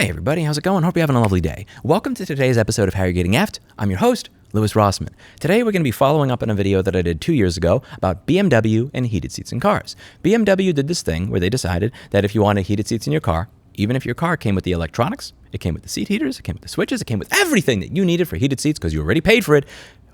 Hey everybody, how's it going? Hope you're having a lovely day. Welcome to today's episode of How You're Getting Effed. I'm your host, Louis Rossman. Today we're going to be following up on a video that I did 2 years ago about BMW and heated seats in cars. BMW did this thing where they decided that if you wanted heated seats in your car, even if your car came with the electronics, it came with the seat heaters, it came with the switches, it came with everything that you needed for heated seats because you already paid for it,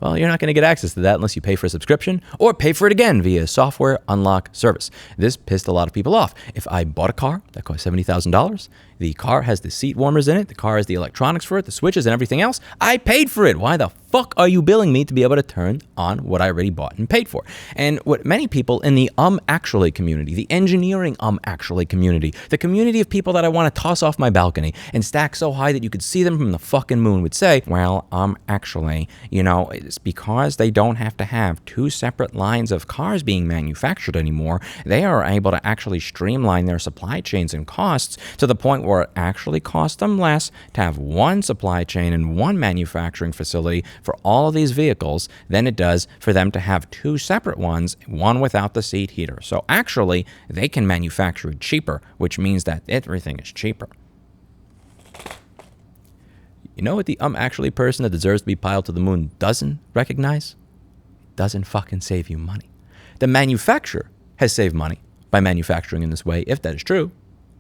well, you're not going to get access to that unless you pay for a subscription or pay for it again via software unlock service. This pissed a lot of people off. If I bought a car that cost $70,000, the car has the seat warmers in it, the car has the electronics for it, the switches and everything else, I paid for it. Why the fuck are you billing me to be able to turn on what I already bought and paid for? And what many people in the actually community, the engineering actually community, the community of people that I want to toss off my balcony and stack so high that you could see them from the fucking moon would say, well, actually, it's because they don't have to have two separate lines of cars being manufactured anymore. They are able to actually streamline their supply chains and costs to the point where it actually costs them less to have one supply chain and one manufacturing facility for all of these vehicles than it does for them to have two separate ones, one without the seat heater. So actually, they can manufacture it cheaper, which means that everything is cheaper. You know what the actually person that deserves to be piled to the moon doesn't recognize? It doesn't fucking save you money. The manufacturer has saved money by manufacturing in this way, if that is true,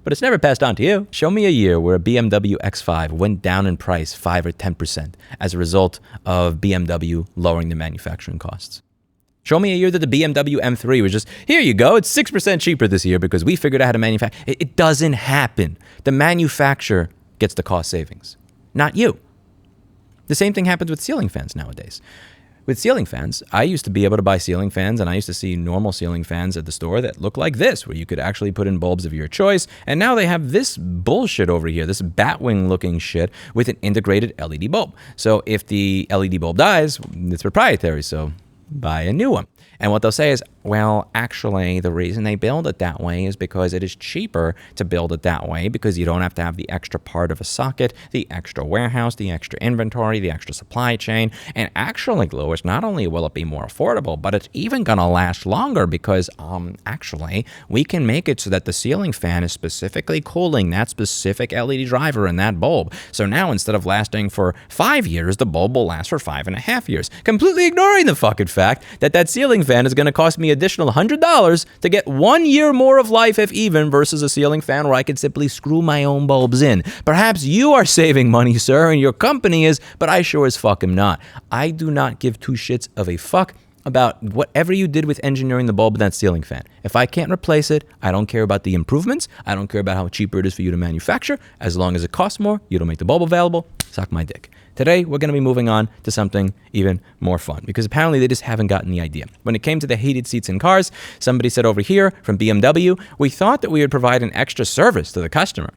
but it's never passed on to you. Show me a year where a BMW X5 went down in price 5 or 10% as a result of BMW lowering the manufacturing costs. Show me a year that the BMW M3 was just, here you go, it's 6% cheaper this year because we figured out how to manufacture. It doesn't happen. The manufacturer gets the cost savings, not you. The same thing happens with ceiling fans nowadays. With ceiling fans, I used to be able to buy ceiling fans, and I used to see normal ceiling fans at the store that look like this, where you could actually put in bulbs of your choice. And now they have this bullshit over here, this batwing looking shit with an integrated LED bulb. So if the LED bulb dies, it's proprietary, so buy a new one. And what they'll say is, well, actually, the reason they build it that way is because it is cheaper to build it that way because you don't have to have the extra part of a socket, the extra warehouse, the extra inventory, the extra supply chain. And actually, Louis, not only will it be more affordable, but it's even going to last longer because actually, we can make it so that the ceiling fan is specifically cooling that specific LED driver in that bulb. So now, instead of lasting for 5 years, the bulb will last for 5.5 years, completely ignoring the fucking fact that that ceiling fan is going to cost me additional $100 to get 1 year more of life, if even, versus a ceiling fan where I could simply screw my own bulbs in. Perhaps you are saving money, sir, and your company is, but I sure as fuck am not. I do not give two shits of a fuck about whatever you did with engineering the bulb in that ceiling fan. If I can't replace it, I don't care about the improvements. I don't care about how cheaper it is for you to manufacture. As long as it costs more, you don't make the bulb available, suck my dick. Today, we're going to be moving on to something even more fun because apparently they just haven't gotten the idea. When it came to the heated seats in cars, somebody said over here from BMW, we thought that we would provide an extra service to the customer.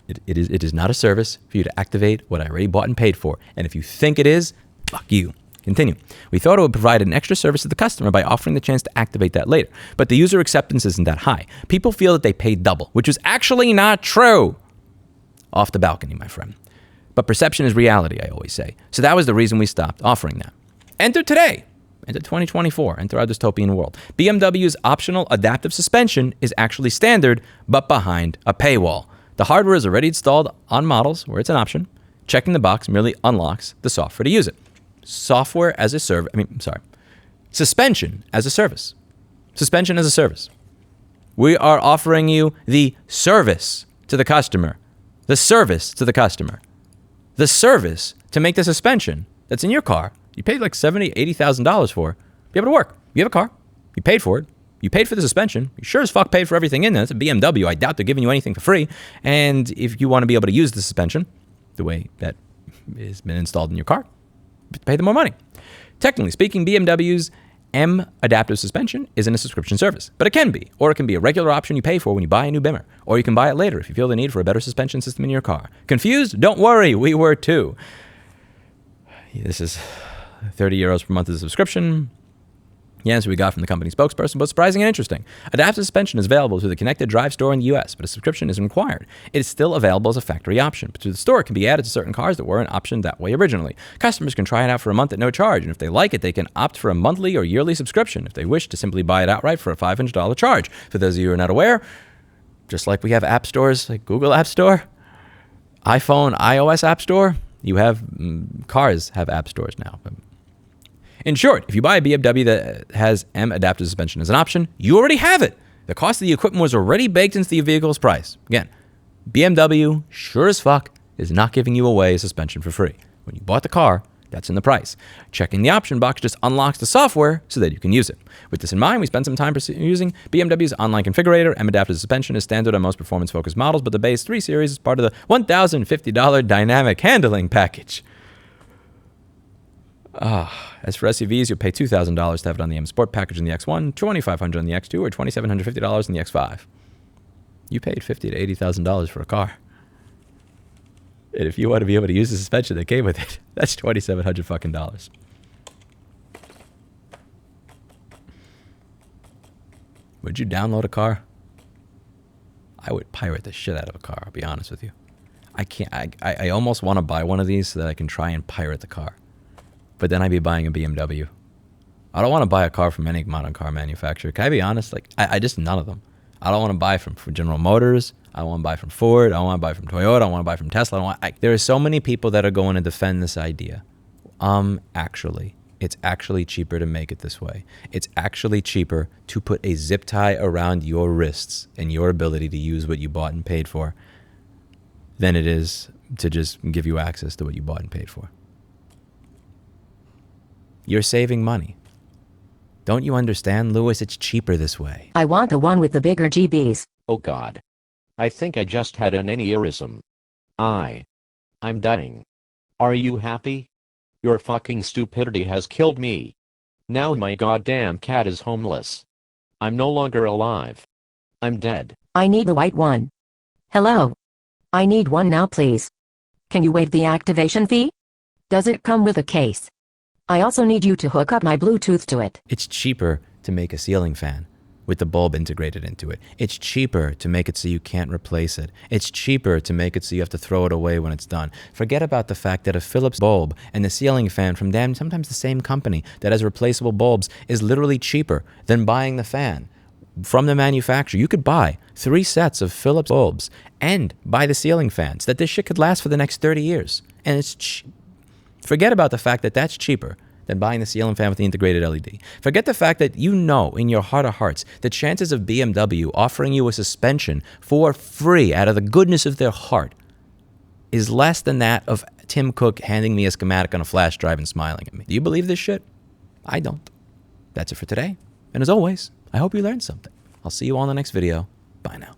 It is not a service for you to activate what I already bought and paid for. And if you think it is, fuck you. Continue. We thought it would provide an extra service to the customer by offering the chance to activate that later. But the user acceptance isn't that high. People feel that they paid double, which is actually not true. Off the balcony, my friend. But perception is reality, I always say. So that was the reason we stopped offering that. Enter today. Enter 2024. Enter our dystopian world. BMW's optional adaptive suspension is actually standard, but behind a paywall. The hardware is already installed on models where it's an option. Checking the box merely unlocks the software to use it. Suspension as a service. Suspension as a service. We are offering you the service to the customer. The service to the customer. The service to make the suspension that's in your car, you paid like $70,000, $80,000 for, be able to work. You have a car. You paid for it. You paid for the suspension. You sure as fuck paid for everything in there. It's a BMW. I doubt they're giving you anything for free. And if you want to be able to use the suspension the way that has been installed in your car, pay them more money. Technically speaking, BMW's M adaptive suspension isn't a subscription service, but it can be, or it can be a regular option you pay for when you buy a new Bimmer, or you can buy it later if you feel the need for a better suspension system in your car. Confused? Don't worry, we were too. This is 30 euros per month as a subscription. The answer we got from the company spokesperson was surprising and interesting. Adaptive suspension is available through the connected drive store in the US, but a subscription isn't required. It is still available as a factory option, but through the store it can be added to certain cars that weren't optioned that way originally. Customers can try it out for a month at no charge, and if they like it, they can opt for a monthly or yearly subscription if they wish to simply buy it outright for a $500 charge. For those of you who are not aware, just like we have app stores like Google App Store, iPhone, iOS App Store, you have cars have app stores now. In short, if you buy a BMW that has M adaptive suspension as an option, you already have it. The cost of the equipment was already baked into the vehicle's price. Again, BMW, sure as fuck, is not giving you away a suspension for free. When you bought the car, that's in the price. Checking the option box just unlocks the software so that you can use it. With this in mind, we spent some time using BMW's online configurator. M adaptive suspension is standard on most performance-focused models, but the base 3 Series is part of the $1,050 dynamic handling package. As for SUVs, you'll pay $2,000 to have it on the M Sport package in the X1, $2,500 on the X2, or $2,750 in the X5. You paid $50,000 to $80,000 for a car. And if you want to be able to use the suspension that came with it, that's $2,700 fucking dollars. Would you download a car? I would pirate the shit out of a car, I'll be honest with you. I can't. I almost want to buy one of these so that I can try and pirate the car. But then I'd be buying a BMW. I don't want to buy a car from any modern car manufacturer. Can I be honest? Like, I just, none of them. I don't want to buy from General Motors. I don't want to buy from Ford. I don't want to buy from Toyota. I don't want to buy from Tesla. There are so many people that are going to defend this idea. It's actually cheaper to make it this way. It's actually cheaper to put a zip tie around your wrists and your ability to use what you bought and paid for than it is to just give you access to what you bought and paid for. You're saving money. Don't you understand, Lewis? It's cheaper this way. I want the one with the bigger GBs. Oh God. I think I just had an aneurysm. I'm dying. Are you happy? Your fucking stupidity has killed me. Now my goddamn cat is homeless. I'm no longer alive. I'm dead. I need the white one. Hello. I need one now, please. Can you waive the activation fee? Does it come with a case? I also need you to hook up my Bluetooth to it. It's cheaper to make a ceiling fan with the bulb integrated into it. It's cheaper to make it so you can't replace it. It's cheaper to make it so you have to throw it away when it's done. Forget about the fact that a Philips bulb and the ceiling fan from sometimes the same company that has replaceable bulbs is literally cheaper than buying the fan from the manufacturer. You could buy 3 sets of Philips bulbs and buy the ceiling fans that this shit could last for the next 30 years. And it's forget about the fact that that's cheaper than buying the ceiling fan with the integrated LED. Forget the fact that you know in your heart of hearts the chances of BMW offering you a suspension for free out of the goodness of their heart is less than that of Tim Cook handing me a schematic on a flash drive and smiling at me. Do you believe this shit? I don't. That's it for today. And as always, I hope you learned something. I'll see you all in the next video. Bye now.